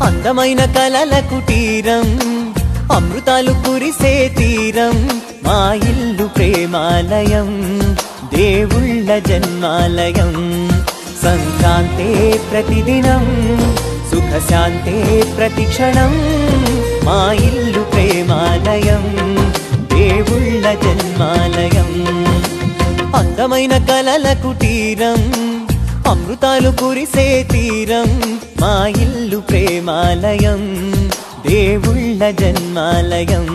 అందమైన కలల కుటీరం అమృతాలు కురిసే తీరం మా ఇల్లు ప్రేమాలయం దేవుళ్ళ జన్మాలయం సంక్రాంతే ప్రతిదినం సుఖశాంతే ప్రతిక్షణం మా ఇల్లు ప్రేమాలయం దేవుళ్ళ జన్మాలయం అందమైన కలల కుటీరం అమృతాలు కురిసే తీరం మా ఇల్లు ప్రేమాలయం దేవుళ్ళ జన్మాలయం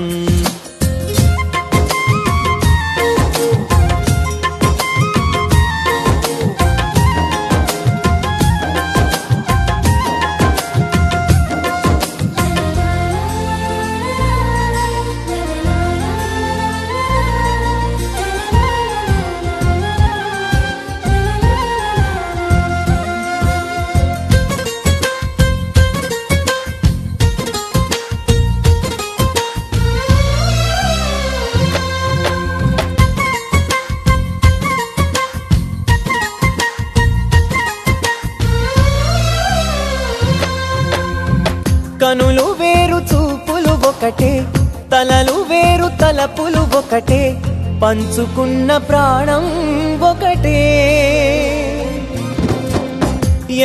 కనులు వేరు చూపులు ఒకటే తలలు వేరు తలపులు ఒకటే పంచుకున్న ప్రాణం ఒకటే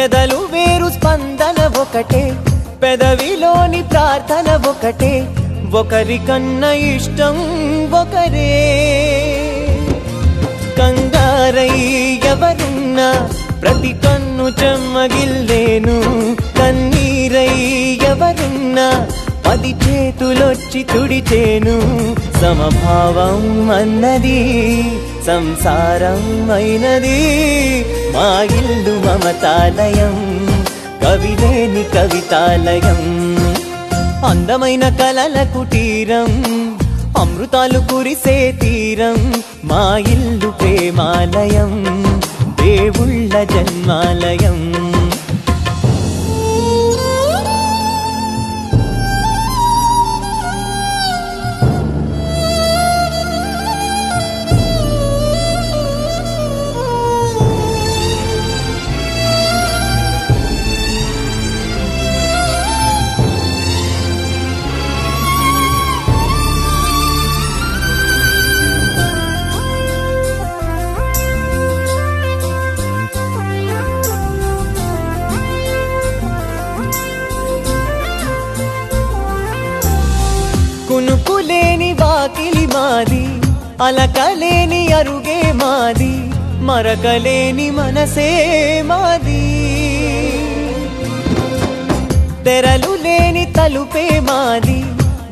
ఎదలు వేరు స్పందన ఒకటే పెదవిలోని ప్రార్థన ఒకటే ఒకరికన్నా ఇష్టం ఒకరే కంగారై ఎవరున్నా ప్రతి కన్ను చెమ్మగిల్లేను కన్నీరై ఎవరున్నా 10 చేతులొచ్చి తుడిచేను సమభావం అన్నది సంసారం అయినది మా ఇల్లు మమతాలయం కవిలేని కవితాలయం అందమైన కలల కుటీరం అమృతాలు కురిసే తీరం మా ఇల్లు ప్రేమాలయం దేవుళ్ళ జన్మాలయం కునుకులేని వాకిలి మాది అలకలేని అరుగే మాది మరకలేని మనసే మాది తెరలు లేని తలుపే మాది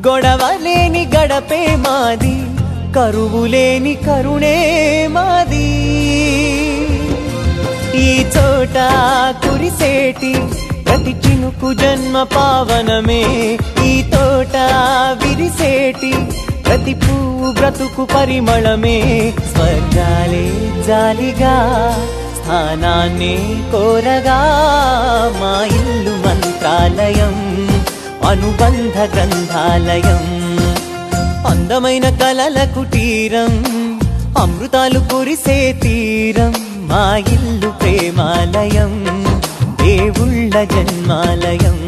గొడవలేని గడపే మాది కరువులేని కరుణే మాది ఈ చోట కురిసేటి ప్రతి చినుకు జన్మ పావనమే ఈ తోట విరిసేటి ప్రతి పువ్వు బ్రతుకు పరిమళమే స్వర్గాలే జాలిగా స్థానాన్ని కోరగా మా ఇల్లు మంత్రాలయం అనుబంధ గ్రంథాలయం అందమైన కలల కుటీరం అమృతాలు కురిసే తీరం మా ఇల్లు ప్రేమాలయం దేవుళ్ళ జన్మాలయం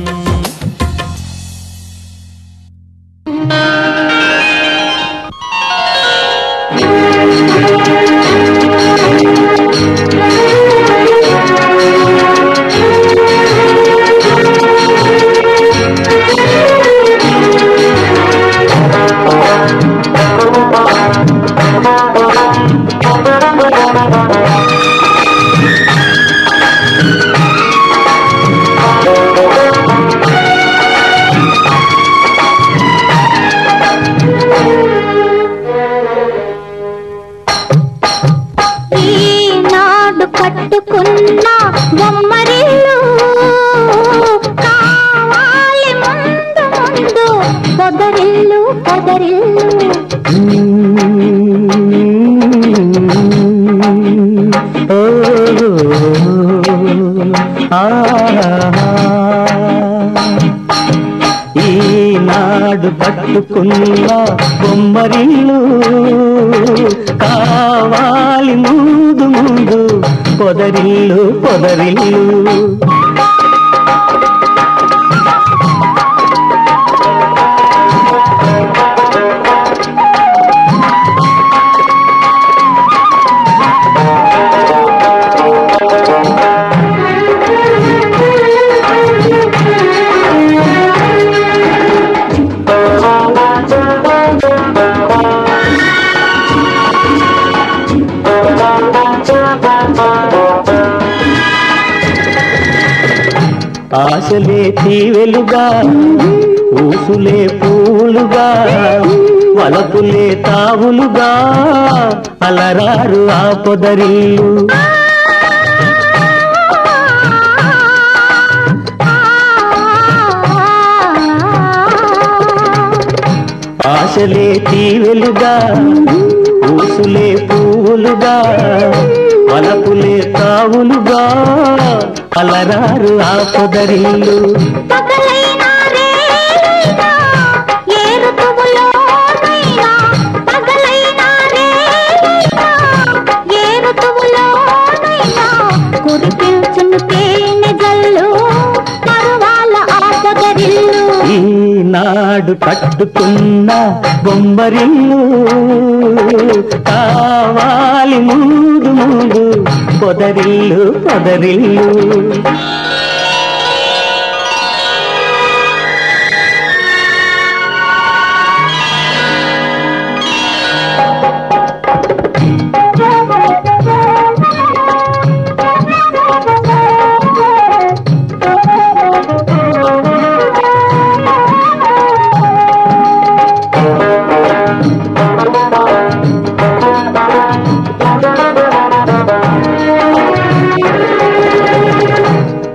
కట్టుకున్న బొమ్మరిల్లు కావాలి ముందు ముందు పొదరిల్లు పొదరిల్లు ఈనాడు పట్టుకున్న బొమ్మరిల్లు కావాలి ముందు ముందు పొదరిల్లు పొదరిల్లు ఆశలే తీవెలుగా ఊసులే పూలుగా వలపులే తావులుగా అలరారు ఆ పొదరిల్లు ఆశలే తీవెలుగా ఊసులే పూలుగా వలపులే తావులుగా అలరారు ఆ పొదరిల్లు పగలైనా రేలైనా ఏ ఋతువులోనైనా పగలైనా రేలైనా ఏ ఋతువులోనైనా కురిపించును తేనె జల్లు పరువాల ఆ పొదరిల్లు ఈనాడు కట్టుకున్న బొమ్మరిల్లు కావాలి ముందు ముందు పొదరిల్లు పొదరిల్లు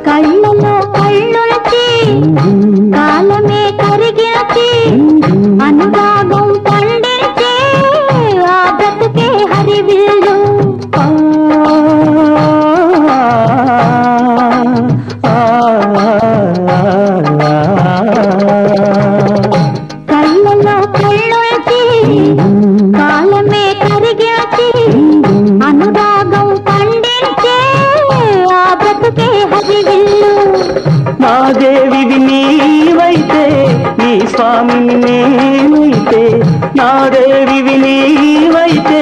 కళ్ళలో కళ్ళుంచి కాలమే కరిగించి అనురాగం పండించే ఆ బ్రతుకే హరివిల్లు కళ్ళలో కళ్ళుంచి కాలమే కరిగించి అనురాగం పండించే ఆ బ్రతుకే హరివిల్లు నా దేవివి నీవైతే నీ స్వామిని నేనైతే నా దేవివి నీవైతే